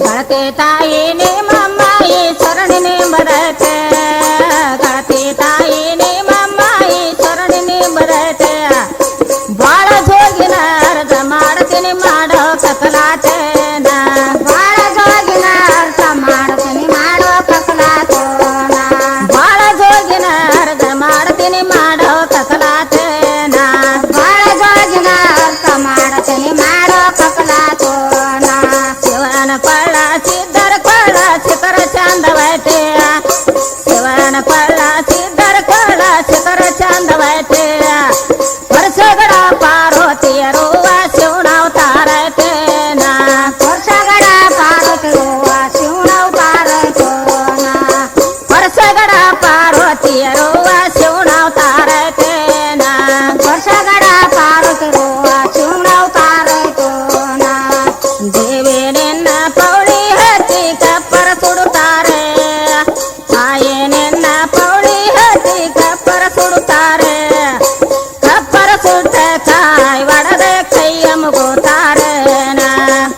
ಗಳತಿ ತಾಯಿ ನೇಮಮ್ಮ ಈ ಶರಣಿನಿ ಬರತೆ ಗಳತಿ ತಾಯಿ ನೇಮಮ್ಮ ಈ ಶರಣಿನಿ ಬರತೆ ಬಾಳ ಜೋಗಿನ ಅರ್ಥ ಮಾಡ್ತೀನಿ ಮಾಡೋ ಕಕಲಾತೇನ ಬಾಳ ಜೋಗಿನ ಅರ್ಥ ಮಾಡ್ತೀನಿ ಮಾಡೋ ಕಕಲಾತೇನ ಬಾಳ ಜೋಗಿನ ಅರ್ಥ ಮಾಡ್ತೀನಿ ಮಾಡೋ ಕಕಲಾತೇನ ಬಾಳ ಜೋಗಿನ ಅರ್ಥ ಮಾಡ್ತೀನಿ ಮಾಡೋ ಕಕಲಾತೇನ ಶಿವನ ಕೊಳ್ಳ ಸಿದ್ಧರ ಕೊಳ್ಳ ಶಿಖರ ಚಂದವೈತೆ ಶಿವನ ಕೊಳ್ಳ ಸಿದ್ಧರ ಕೊಳ್ಳ ಶಿಖರ ಚಂದವೈತೆ ವರ್ಷಗಳ ಪಾರ್ವತಿಯರುವ ಶಿವನವತಾರೈತೇನ ವರ್ಷಗಳ ಪಾರ್ವತಿರುವ ಶಿವನವತಾರೈತೇನ ವರ್ಷಗಳ ಪಾರ್ವತಿಯರುವ ಶಿವನವತಾರೈತೇನ ವರ್ಷಗಳ ಪಾರ್ವತಿರುವ ಶಿವನವತಾರೈತೇನ ದೇವಿ ನಿನ್ನ ಪೌಳಿ ಹತ್ತಿ ಕಪ್ಪರ ಸುಡುತ್ತಾರೆ ತಾಯಿ ನಿನ್ನ ಪೌಳಿ ಹತ್ತಿ ಕಪ್ಪರ ಸುಡುತ್ತಾರೆ ಕಪ್ಪರ ಸುಟ್ಟ ಕಾಯಿ ಒಡೆದ ಕೈಯ ಮುಗುತ್ತಾರೆ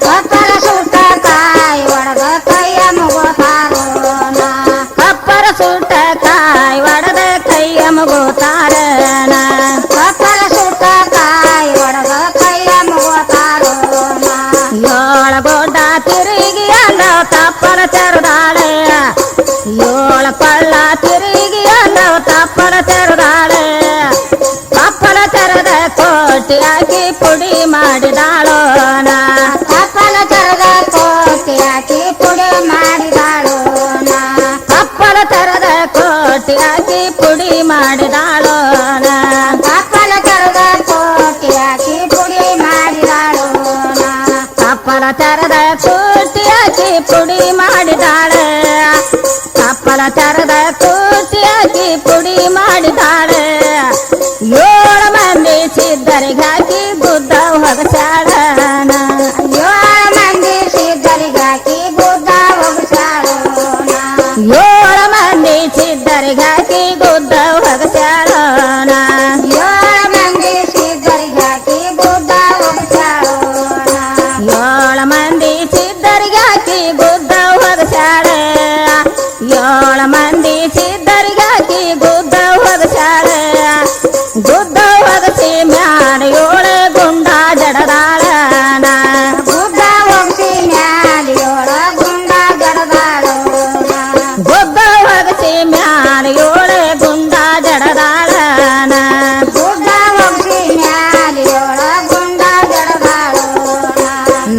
ಕಪ್ಪರ ಸುಟ್ಟ ಕಾಯಿ ಒಡೆದ ಕೈಯ ಮುಗುತ್ತಾರೆ ಕಪ್ಪರ ಸುಟ್ಟ ಕಾಯಿ ಒಡೆದ ಕೈಯ ಮುಗುತ್ತಾರೆ ಕಪ್ಪರ ಸುಟ್ಟ ಕಾಯಿ ಒಡೆದ ಕೈಯ ಮುಗುತ್ತಾರೆ ಏಳಗೊಡ್ಡ ತಿರುಗಿ ಅಲ್ಲ ತಪ್ಪಲ ತೆರೆದಾಳೆ ಏಳು ಕೊಳ್ಳ ತಿರುಗಿ ಅಲ್ಲ ತಪ್ಪಲ ತೆರೆದಾಳೆ ತಪ್ಪಲ ತೆರೆದ ಕೋಟಿ ಹಾಕಿ ಪುಡಿ ಮಾಡಿದಾಳೋ ತಪ್ಪಲ ತೆರೆದ ಕೋಟಿ ಹಾಕಿ ಪುಡಿ ಮಾಡಿದಾಳೋ ತಪ್ಪಲ ತೆರೆದ ಕೋಟಿ ಹಾಕಿ ಪುಡಿ ಮಾಡಿದಾಳೋ ತಪ್ಪಲ ತೆರೆದ ಕೋಟಿ ಹಾಕಿ ಪುಡಿ ಮಾಡಿದಾಳೋ ತಪ್ಪಲ ತೆರೆದ ಕೋಟಿ ಹಾಕಿ ಪುಡಿ ಮಾಡಿದಾಳೆ ತಪ್ಪಲ ತೆರೆದ ಕೋಟಿ ಹಾಕಿ ಪುಡಿ ಮಾಡಿದಾಳೆ ಏಳು ಮಂದಿ ಸಿದ್ಧರಿಗಾಕಿ ಬುದ್ಧ ಹೊಗಸಾಳನ ಏಳು ಮಂದಿ ಸಿದ್ಧರಿಗಾಕಿ ಬುದ್ಧ ಹೊಗಸಾಳನ ಏಳು ಮಂದಿ ಸಿದ್ಧರಿಗಾಕಿ ಬುದ್ಧ ಹೊಗಸಾಳನ ಏಳು ಮಂದಿ ಸಿದ್ಧರಿಗಾಕಿ ಬುದ್ಧ ಹೊಗಸಾಳನ ಏಳು ಮಂದಿ ಸಿದ್ಧರಿಗಾಕಿ ಬುದ್ಧ ಹೊಗಸಾಳೆ ಏಳು ಮಂದಿ ಸಿದ್ಧರಿಗಾಕಿ ಬುದ್ಧ ಹೊಗಸಾಳೆ ಬುದ್ಧ ಹೊಗಸಿ ಮ್ಯಾಡ ಏಳು ಗುಂಡ ಜಡದಾಳನ ಬುದ್ಧ ಹೊಗಸಿ ಮ್ಯಾಡ ಏಳು ಗುಂಡ ಜಡದಾಳನ ಬುದ್ಧ ಹೊಗಸಿ ಮ್ಯಾಡ ಏಳು ಗುಂಡ ಜಡದಾಳನ ಬುದ್ಧ ಹೊಗಸಿ ಮ್ಯಾಡ ಏಳು ಗುಂಡ ಜಡದಾಳನ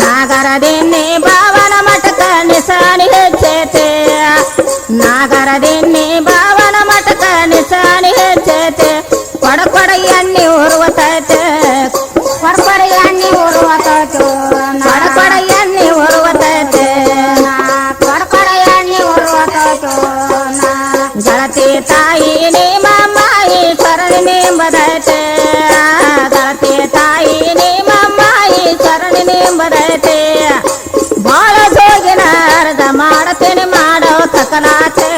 ನಾಗರದಿನ್ನಿ ಬಾವನ ಮಠಕ ನಿಸಾನಿ ಹೆಚ್ಚೈತೆ ನಾಗರದಿನ್ನಿ ಬಾವನ ಮಠಕ ನಿಸಾನಿ ಹೆಚ್ಚೈತೆ ಕೊಡ ಎಣ್ಣೆ ಉರುವತೈತೆ ಕೊಡ ಎಣ್ಣೆ ಉರುವತೈತೆ ಕೊಡ ಎಣ್ಣೆ ಉರುವತೈತೆ ಕೊಡ ಎಣ್ಣೆ ಉರುವತೈತೆ ಗಳತಿ ತಾಯಿ ನೇಮಮ್ಮಾಯಿ ಶರಣಿ ಎಂಬುದೈತೆ ಗಳತಿ ತಾಯಿ ನೇಮಮ್ಮಾಯಿ ಶರಣಿ ಎಂಬುದೈತೆ ಬಾಳ ಜೋಗಿನ ಅರ್ಧ ಮಾಡತೇನೆ ಮಾಡೋ ತಕಲಾತೆ